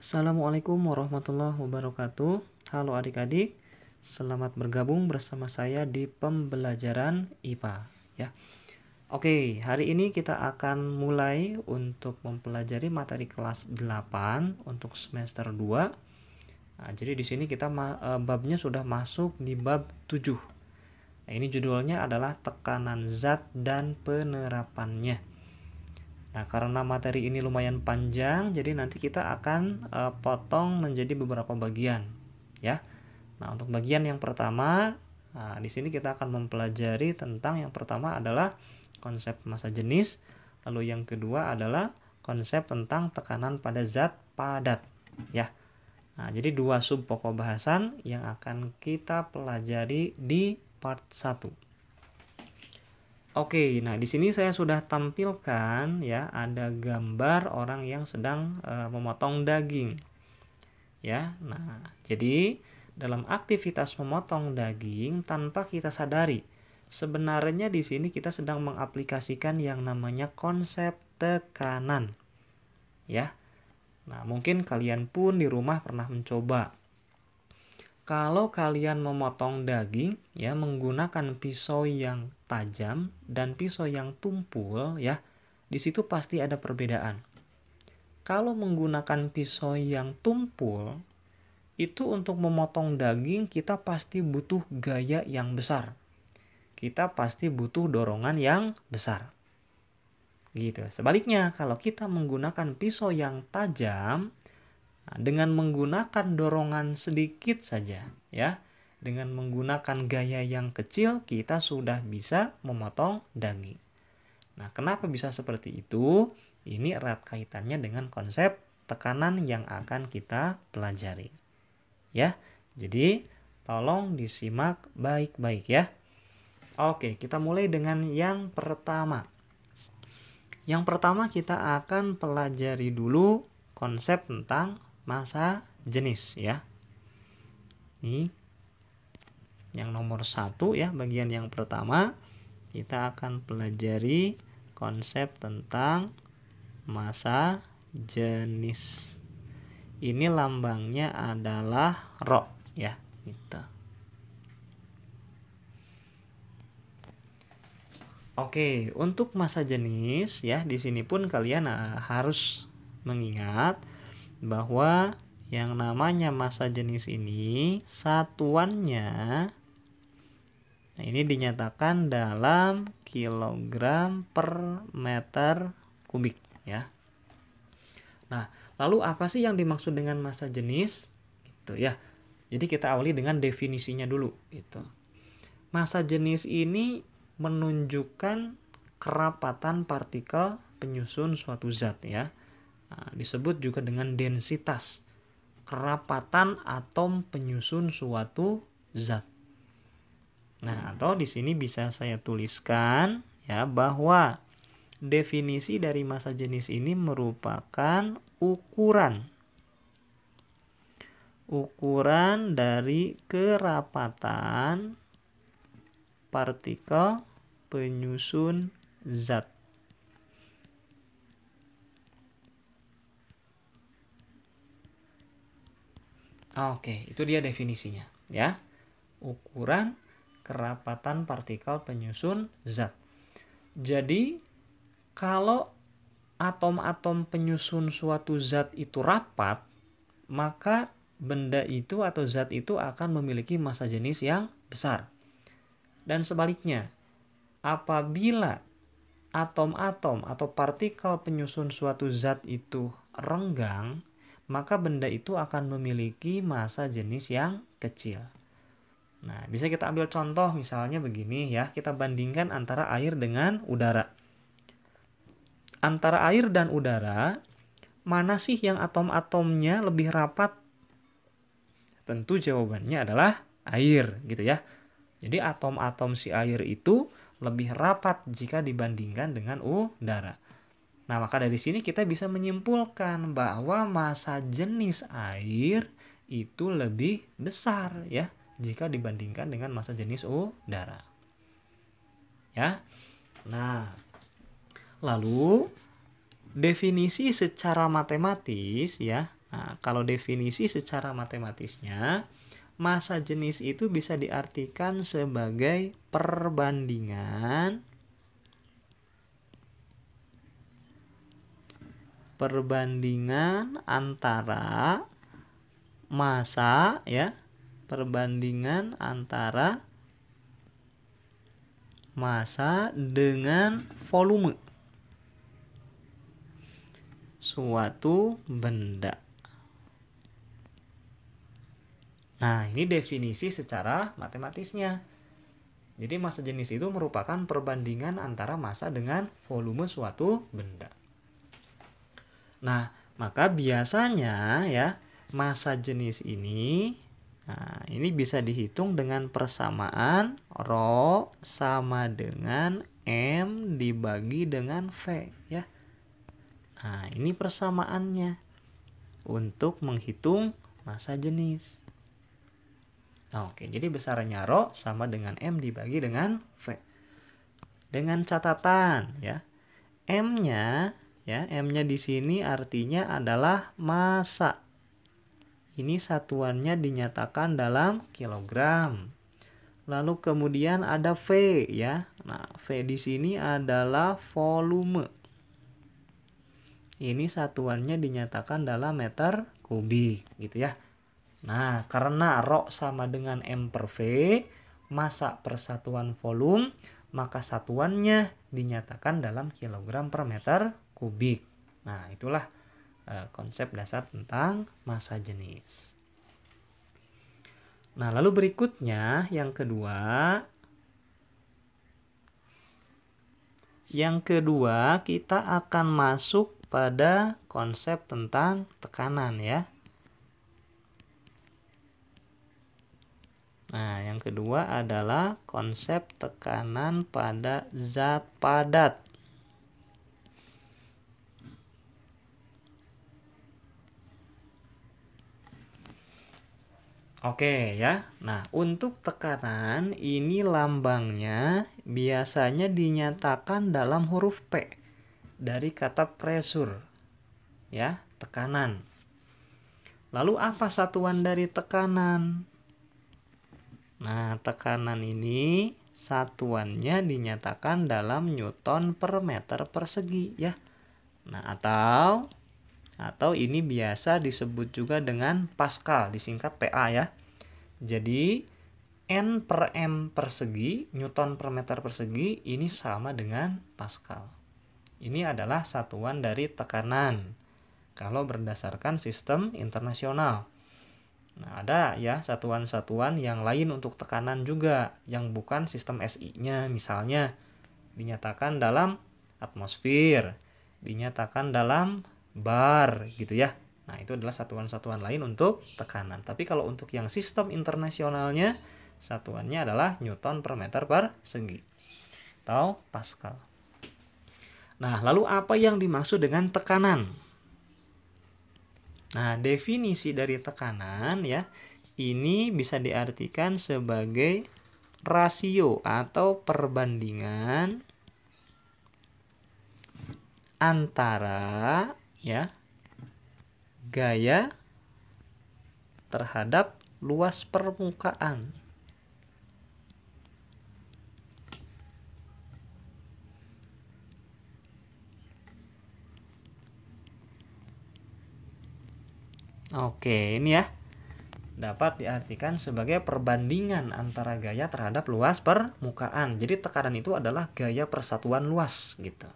Assalamualaikum warahmatullahi wabarakatuh. Halo adik-adik, selamat bergabung bersama saya di pembelajaran IPA ya. Oke, hari ini kita akan mulai untuk mempelajari materi kelas 8 untuk semester 2. Nah, jadi di sini kita babnya sudah masuk di bab 7. Nah, ini judulnya adalah tekanan zat dan penerapannya. Nah, karena materi ini lumayan panjang, jadi nanti kita akan potong menjadi beberapa bagian, ya. Nah, untuk bagian yang pertama, di sini kita akan mempelajari tentang yang pertama adalah konsep massa jenis, lalu yang kedua adalah konsep tentang tekanan pada zat padat, ya. Nah, jadi dua sub pokok bahasan yang akan kita pelajari di part 1. Oke, nah di sini saya sudah tampilkan ya, ada gambar orang yang sedang memotong daging. Ya. Nah, jadi dalam aktivitas memotong daging tanpa kita sadari, sebenarnya di sini kita sedang mengaplikasikan yang namanya konsep tekanan. Ya. Nah, mungkin kalian pun di rumah pernah mencoba. Kalau kalian memotong daging ya menggunakan pisau yang tajam dan pisau yang tumpul ya, di situ pasti ada perbedaan. Kalau menggunakan pisau yang tumpul, itu untuk memotong daging kita pasti butuh gaya yang besar. Kita pasti butuh dorongan yang besar. Gitu. Sebaliknya, kalau kita menggunakan pisau yang tajam, dengan menggunakan dorongan sedikit saja ya, dengan menggunakan gaya yang kecil kita sudah bisa memotong daging. Nah, kenapa bisa seperti itu? Ini erat kaitannya dengan konsep tekanan yang akan kita pelajari. Ya. Jadi, tolong disimak baik-baik ya. Oke, kita mulai dengan yang pertama. Yang pertama kita akan pelajari dulu konsep tentang massa jenis ya. Ini yang nomor 1 ya, bagian yang pertama kita akan pelajari konsep tentang massa jenis. Ini lambangnya adalah Rho ya, gitu. Oke, untuk massa jenis ya, di sini pun kalian harus mengingat bahwa yang namanya massa jenis ini satuannya, nah ini dinyatakan dalam kilogram per meter kubik ya. Nah, lalu apa sih yang dimaksud dengan massa jenis? Gitu ya. Jadi kita awali dengan definisinya dulu gitu. Massa jenis ini menunjukkan kerapatan partikel penyusun suatu zat ya. Nah, disebut juga dengan densitas, kerapatan atom penyusun suatu zat. Nah, atau di sini bisa saya tuliskan ya bahwa definisi dari massa jenis ini merupakan ukuran dari kerapatan partikel penyusun zat. Oke, itu dia definisinya ya. Ukuran kerapatan partikel penyusun zat. Jadi kalau atom-atom penyusun suatu zat itu rapat, maka benda itu atau zat itu akan memiliki massa jenis yang besar. Dan sebaliknya, apabila atom-atom atau partikel penyusun suatu zat itu renggang, maka benda itu akan memiliki massa jenis yang kecil. Nah, bisa kita ambil contoh misalnya begini ya, kita bandingkan antara air dengan udara. Antara air dan udara, mana sih yang atom-atomnya lebih rapat? Tentu jawabannya adalah air, gitu ya. Jadi atom-atom si air itu lebih rapat jika dibandingkan dengan udara. Nah, maka dari sini kita bisa menyimpulkan bahwa massa jenis air itu lebih besar ya jika dibandingkan dengan massa jenis udara. Ya. Nah, lalu definisi secara matematis ya Nah, kalau definisi secara matematisnya, massa jenis itu bisa diartikan sebagai perbandingan antara massa ya, perbandingan antara massa dengan volume suatu benda. Nah, ini definisi secara matematisnya. Jadi massa jenis itu merupakan perbandingan antara massa dengan volume suatu benda. Nah, maka biasanya ya massa jenis ini, nah, ini bisa dihitung dengan persamaan Rho sama dengan M dibagi dengan V ya. Nah, ini persamaannya untuk menghitung massa jenis. Oke, jadi besarnya Rho sama dengan M dibagi dengan V. Dengan catatan ya, M-nya di sini artinya adalah massa. Ini satuannya dinyatakan dalam kilogram. Lalu kemudian ada V ya. Nah, V di sini adalah volume. Ini satuannya dinyatakan dalam meter kubik gitu ya. Nah, karena Rho sama dengan M per V, massa per satuan volume, maka satuannya dinyatakan dalam kilogram per meter kubik. Nah, itulah konsep dasar tentang massa jenis. Nah, lalu berikutnya yang kedua. Yang kedua, kita akan masuk pada konsep tentang tekanan ya. Nah, yang kedua adalah konsep tekanan pada zat padat. Oke ya. Nah, untuk tekanan ini lambangnya biasanya dinyatakan dalam huruf P dari kata pressure. Ya, tekanan. Lalu apa satuan dari tekanan? Nah, tekanan ini satuannya dinyatakan dalam Newton per meter persegi ya. Nah, atau ini biasa disebut juga dengan Pascal, disingkat PA ya. Jadi N per M persegi, Newton per meter persegi, ini sama dengan Pascal. Ini adalah satuan dari tekanan kalau berdasarkan sistem internasional. Nah, ada ya satuan-satuan yang lain untuk tekanan juga yang bukan sistem SI-nya, misalnya dinyatakan dalam atmosfer, dinyatakan dalam bar gitu ya. Nah, itu adalah satuan-satuan lain untuk tekanan. Tapi kalau untuk yang sistem internasionalnya, satuannya adalah Newton per meter persegi atau Pascal. Nah, lalu apa yang dimaksud dengan tekanan? Nah, definisi dari tekanan ya, ini bisa diartikan sebagai rasio atau perbandingan antara ya gaya terhadap luas permukaan. Oke, ini ya dapat diartikan sebagai perbandingan antara gaya terhadap luas permukaan. Jadi tekanan itu adalah gaya persatuan luas gitu.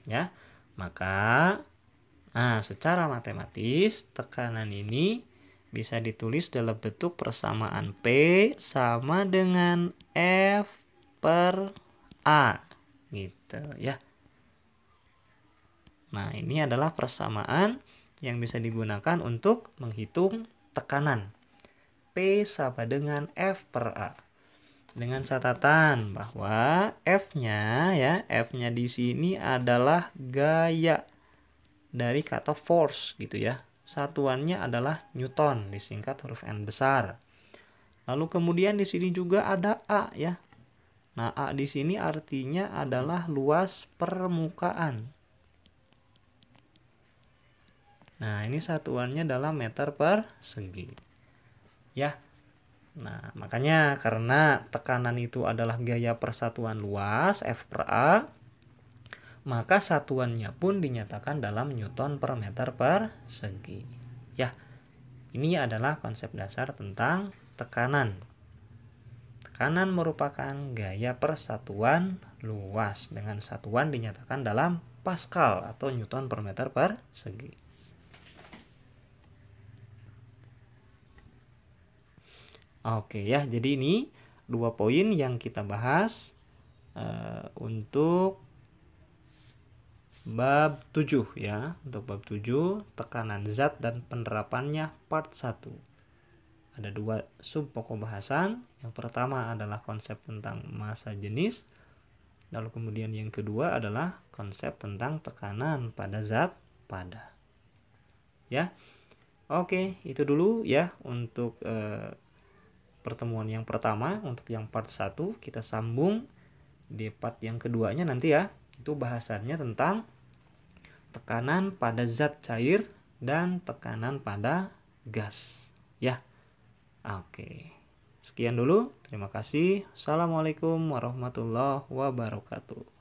Ya. Maka secara matematis tekanan ini bisa ditulis dalam bentuk persamaan P sama dengan F per A gitu ya. Nah, ini adalah persamaan yang bisa digunakan untuk menghitung tekanan. P sama dengan F per A. Dengan catatan bahwa F-nya di sini adalah gaya dari kata force gitu ya. Satuannya adalah Newton, disingkat huruf N besar. Lalu kemudian di sini juga ada A ya. Nah, A di sini artinya adalah luas permukaan. Nah, ini satuannya dalam meter persegi. Ya. Nah, makanya karena tekanan itu adalah gaya persatuan luas F per A, maka satuannya pun dinyatakan dalam Newton per meter persegi. Ya, ini adalah konsep dasar tentang tekanan. Tekanan merupakan gaya persatuan luas dengan satuan dinyatakan dalam Pascal atau Newton per meter persegi. Oke ya, jadi ini 2 poin yang kita bahas untuk bab 7 ya. Untuk bab 7 tekanan zat dan penerapannya part 1. Ada 2 sub pokok bahasan. Yang pertama adalah konsep tentang massa jenis. Lalu kemudian yang kedua adalah konsep tentang tekanan pada zat padat. Ya. Oke, itu dulu ya untuk pertemuan yang pertama. Untuk yang part 1 kita sambung di part yang keduanya nanti ya. Itu bahasannya tentang tekanan pada zat cair dan tekanan pada gas ya. Oke. Sekian dulu. Terima kasih. Assalamualaikum warahmatullahi wabarakatuh.